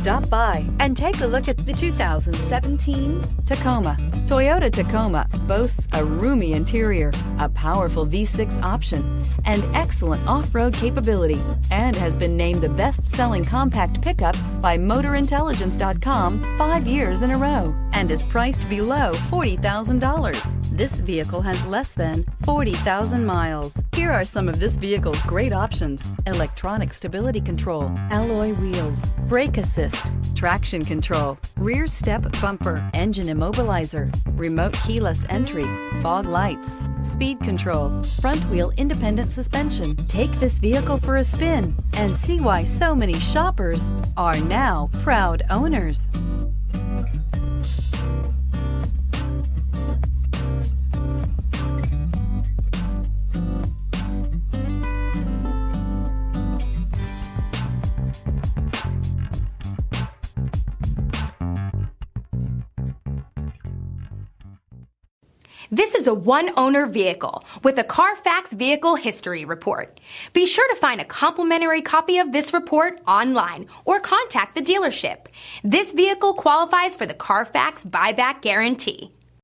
Stop by and take a look at the 2017 Tacoma. Toyota Tacoma boasts a roomy interior, a powerful V6 option, and excellent off-road capability, and has been named the best-selling compact pickup by MotorIntelligence.com 5 years in a row, and is priced below $40,000. This vehicle has less than 40,000 miles. Here are some of this vehicle's great options: electronic stability control, alloy wheels, brake assist, traction control, rear step bumper, engine immobilizer, remote keyless entry, fog lights, speed control, front wheel independent suspension. Take this vehicle for a spin and see why so many shoppers are now proud owners. This is a one-owner vehicle with a Carfax Vehicle History Report. Be sure to find a complimentary copy of this report online or contact the dealership. This vehicle qualifies for the Carfax Buyback Guarantee.